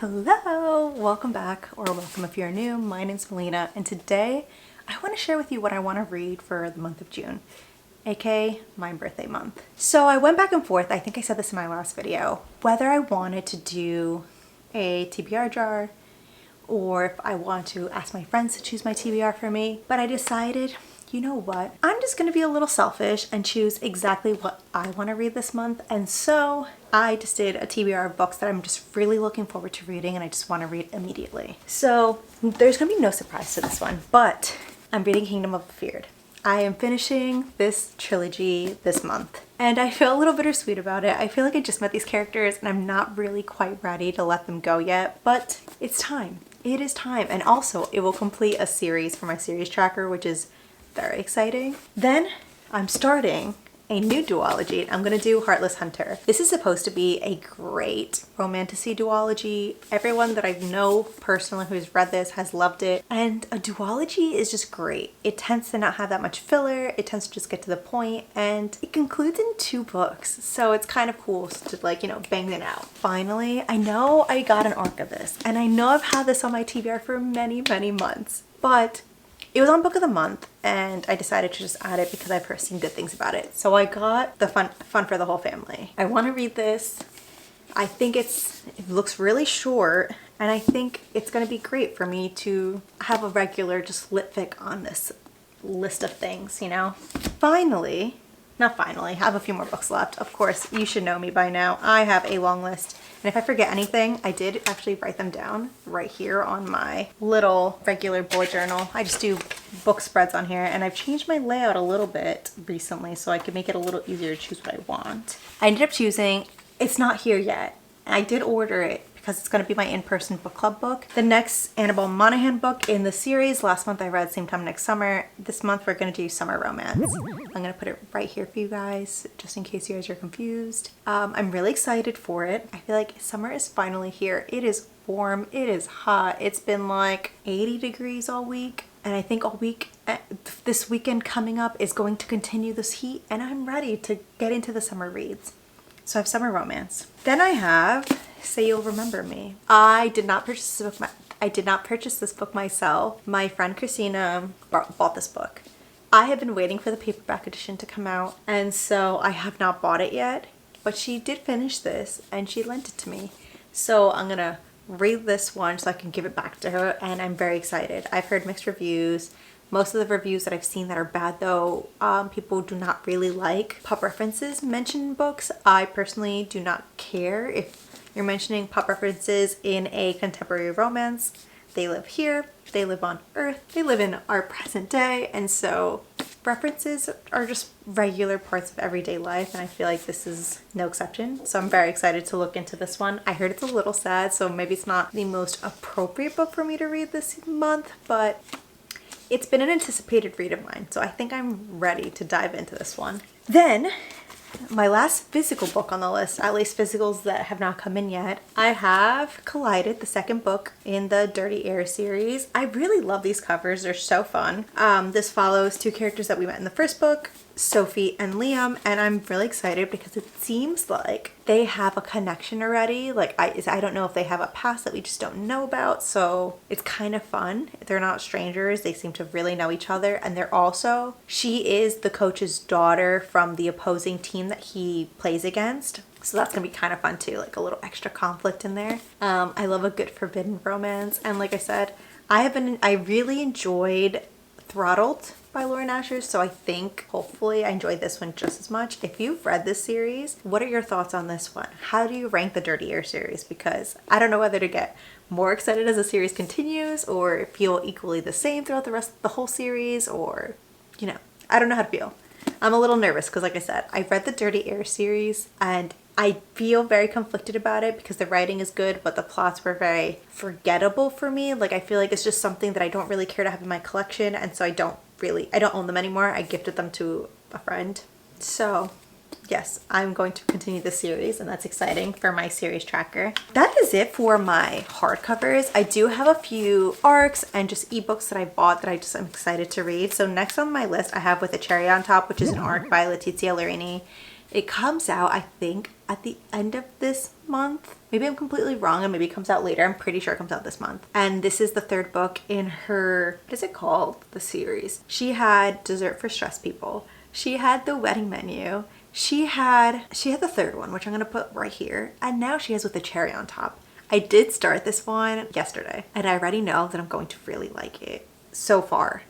Hello, welcome back, or welcome if you're new. My name's Melina, and today I want to share with you what I want to read for the month of June, aka my birthday month. So I went back and forth, I think I said this in my last video, whether I wanted to do a TBR jar or if I want to ask my friends to choose my TBR for me, but I decided, you know what, I'm just going to be a little selfish and choose exactly what I want to read this month. And so I just did a TBR of books that I'm just really looking forward to reading and I just want to read immediately. So there's going to be no surprise to this one, but I'm reading Kingdom of the Feared. I am finishing this trilogy this month and I feel a little bittersweet about it. I feel like I just met these characters and I'm not really quite ready to let them go yet, but it's time. It is time. And also it will complete a series for my series tracker, which is very exciting. Then I'm starting a new duology. I'm gonna do Heartless Hunter. This is supposed to be a great romantasy duology. Everyone that I know personally who's read this has loved it. And a duology is just great. It tends to not have that much filler. It tends to just get to the point and it concludes in 2 books. So it's kind of cool to bang it out. Finally, I know I got an arc of this and I know I've had this on my TBR for many, many months, but it was on Book of the Month and I decided to just add it because I've heard seen good things about it. So I got the Fun for the Whole Family. I want to read this. I think it looks really short and I think it's going to be great for me to have a regular just lit fic on this list of things, you know? Finally, not finally, I have a few more books left. Of course, you should know me by now. I have a long list. And if I forget anything, I did actually write them down right here on my little regular bullet journal. I just do book spreads on here and I've changed my layout a little bit recently so I can make it a little easier to choose what I want. I ended up choosing, it's not here yet. I did order it because it's going to be my in-person book club book. The next Annabel Monaghan book in the series. Last month I read Same Time Next Summer. This month we're going to do Summer Romance. I'm going to put it right here for you guys, just in case you guys are confused. I'm really excited for it. I feel like summer is finally here. It is warm. It is hot. It's been like 80 degrees all week. And I think all week, this weekend coming up is going to continue this heat. And I'm ready to get into the summer reads. So I have Summer Romance. Then I have Say You'll Remember Me. I did not purchase this book. I did not purchase this book myself. My friend Christina bought this book. I have been waiting for the paperback edition to come out, and so I have not bought it yet. But she did finish this, and she lent it to me. So I'm gonna read this one so I can give it back to her, and I'm very excited. I've heard mixed reviews. Most of the reviews that I've seen that are bad though, people do not really like pop references mentioned in books. I personally do not care if you're mentioning pop references in a contemporary romance. They live here, they live on Earth, they live in our present day, and so references are just regular parts of everyday life, and I feel like this is no exception. So I'm very excited to look into this one. I heard it's a little sad, so maybe it's not the most appropriate book for me to read this month, but it's been an anticipated read of mine, so I think I'm ready to dive into this one. Then, my last physical book on the list, at least physicals that have not come in yet, I have Collided, the second book in the Dirty Air series. I really love these covers. They're so fun. This follows 2 characters that we met in the first book, Sophie and Liam, and I'm really excited because it seems like they have a connection already. Like I don't know if they have a past that we just don't know about, so it's kind of fun. They're not strangers. They seem to really know each other, and she is the coach's daughter from the opposing team that he plays against. So that's gonna be kind of fun too, like a little extra conflict in there. I love a good forbidden romance, and like I said, I really enjoyed Throttled by Lauren Asher, so I think hopefully I enjoyed this one just as much. If you've read this series, what are your thoughts on this one? How do you rank the Dirty Air series? Because I don't know whether to get more excited as the series continues or feel equally the same throughout the whole series, or I don't know how to feel. I'm a little nervous because like I said, I read the Dirty Air series and I feel very conflicted about it because the writing is good, but the plots were very forgettable for me. Like I feel like it's just something that I don't really care to have in my collection, and so I don't own them anymore. I gifted them to a friend. So yes, I'm going to continue the series, and that's exciting for my series tracker. That is it for my hardcovers. I do have a few arcs and just ebooks that I bought that I'm excited to read. So next on my list, I have With a Cherry on Top, which is an arc by Letizia Lorini. It comes out, I think, at the end of this month. Maybe I'm completely wrong and maybe it comes out later. I'm pretty sure it comes out this month. And this is the third book in her, what is it called? The series. She had Dessert for Stressed People. She had The Wedding Menu. She had the third one, which I'm gonna put right here. And now she has With a Cherry on Top. I did start this one yesterday and I already know that I'm going to really like it so far.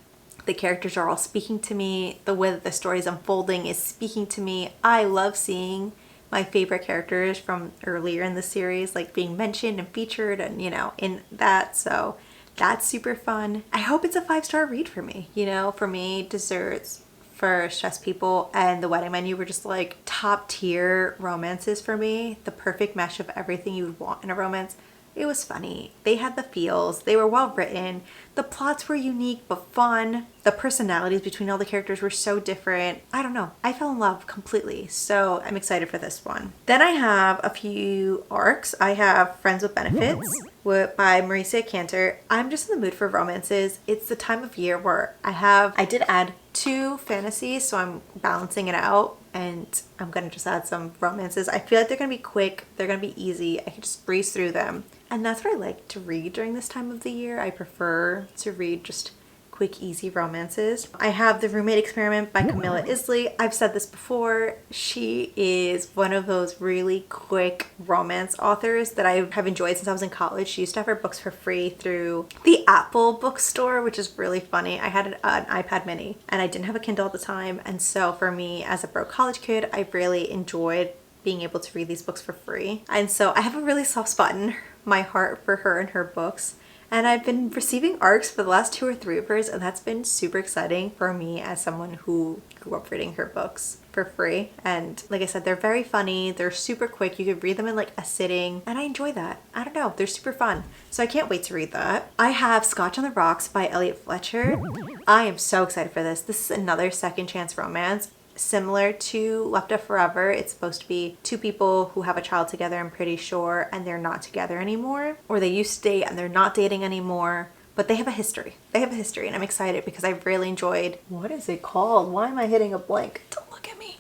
The characters are all speaking to me. The way that the story is unfolding is speaking to me. I love seeing my favorite characters from earlier in the series like being mentioned and featured and, you know, in that. So that's super fun. I hope it's a 5-star read for me. You know, for me, Desserts for Stressed People and The Wedding Menu were just like top tier romances for me. The perfect mesh of everything you would want in a romance. It was funny. They had the feels. They were well written. The plots were unique but fun. The personalities between all the characters were so different. I don't know. I fell in love completely. So I'm excited for this one. Then I have a few arcs. I have Friends with Benefits by Marisa Kanter. I'm just in the mood for romances. It's the time of year where I did add 2 fantasies, so I'm balancing it out. And I'm gonna just add some romances. I feel like they're gonna be quick, they're gonna be easy, I can just breeze through them. And that's what I like to read during this time of the year. I prefer to read just quick, easy romances. I have The Roommate Experiment by Camilla Isley. I've said this before. She is one of those really quick romance authors that I have enjoyed since I was in college. She used to have her books for free through the Apple bookstore, which is really funny. I had an iPad mini and I didn't have a Kindle at the time. And so for me as a broke college kid, I really enjoyed being able to read these books for free. And so I have a really soft spot in my heart for her and her books. And I've been receiving arcs for the last 2 or 3 of hers, and that's been super exciting for me as someone who grew up reading her books for free. And like I said, they're very funny, they're super quick, you could read them in like a sitting, and I enjoy that. I don't know, they're super fun. So I can't wait to read that. I have Scotch on the Rocks by Elliot Fletcher. I am so excited for this. This is another second chance romance. Similar to Left Up Forever, it's supposed to be 2 people who have a child together, I'm pretty sure, and they're not together anymore. Or they used to date and they're not dating anymore. But they have a history. They have a history and I'm excited because I've really enjoyed... What is it called? Why am I hitting a blank? Don't look at me.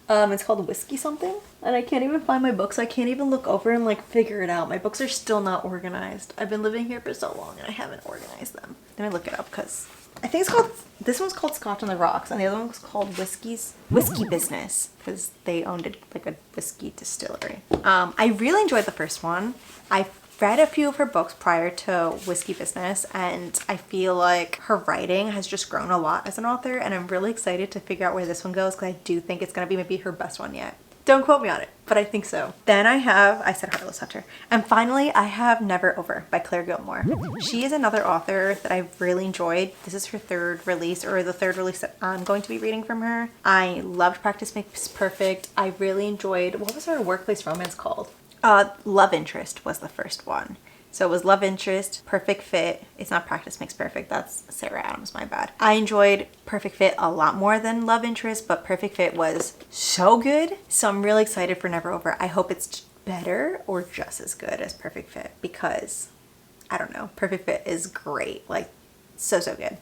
It's called Whiskey something. And I can't even find my books. I can't even look over and like figure it out. My books are still not organized. I've been living here for so long and I haven't organized them. Let me look it up because... I think it's called, this one's called Scotch on the Rocks and the other one's called Whiskey Business because they owned like a whiskey distillery. I really enjoyed the first one. I read a few of her books prior to Whiskey Business and I feel like her writing has just grown a lot as an author and I'm really excited to figure out where this one goes because I do think it's going to be maybe her best one yet. Don't quote me on it, but I think so. Then I said Heartless Hunter. And finally, I have Never Over by Clare Gilmore. She is another author that I've really enjoyed. This is her third release, or the third release that I'm going to be reading from her. I loved Practice Makes Perfect. I really enjoyed, what was her workplace romance called? Love Interest was the first one. So it was Love Interest, Perfect Fit. It's not Practice Makes Perfect. That's Sarah Adams, my bad. I enjoyed Perfect Fit a lot more than Love Interest, but Perfect Fit was so good. So I'm really excited for Never Over. I hope it's better or just as good as Perfect Fit because, I don't know, Perfect Fit is great. Like, so good.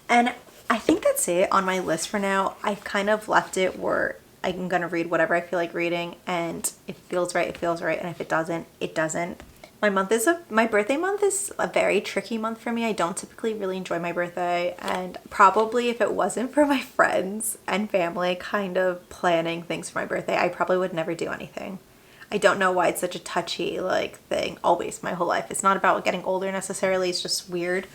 And I think that's it on my list for now. I've kind of left it where I'm gonna read whatever I feel like reading and if it feels right, it feels right. And if it doesn't, it doesn't. My birthday month is a very tricky month for me. I don't typically really enjoy my birthday and probably if it wasn't for my friends and family kind of planning things for my birthday, I probably would never do anything. I don't know why it's such a touchy like thing always my whole life. It's not about getting older necessarily, it's just weird.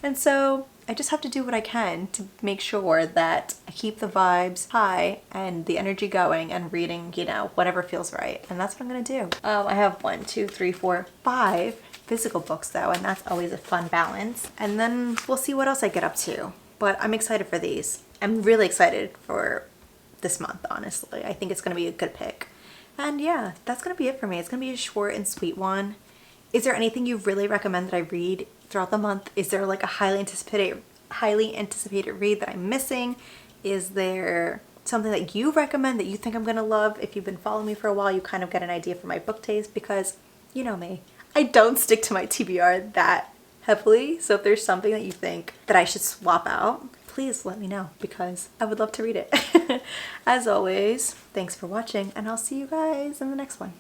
And so I just have to do what I can to make sure that I keep the vibes high and the energy going and reading, you know, whatever feels right. And that's what I'm gonna do. I have 5 physical books though, and that's always a fun balance. And then we'll see what else I get up to. But I'm excited for these. I'm really excited for this month, honestly. I think it's gonna be a good pick. And yeah, that's gonna be it for me. It's gonna be a short and sweet one. Is there anything you really recommend that I read throughout the month? Is there like a highly anticipated read that I'm missing? Is there something that you recommend that you think I'm gonna love? If you've been following me for a while, you kind of get an idea for my book taste because you know me. I don't stick to my TBR that heavily. So if there's something that you think that I should swap out, please let me know because I would love to read it. As always, thanks for watching, and I'll see you guys in the next one.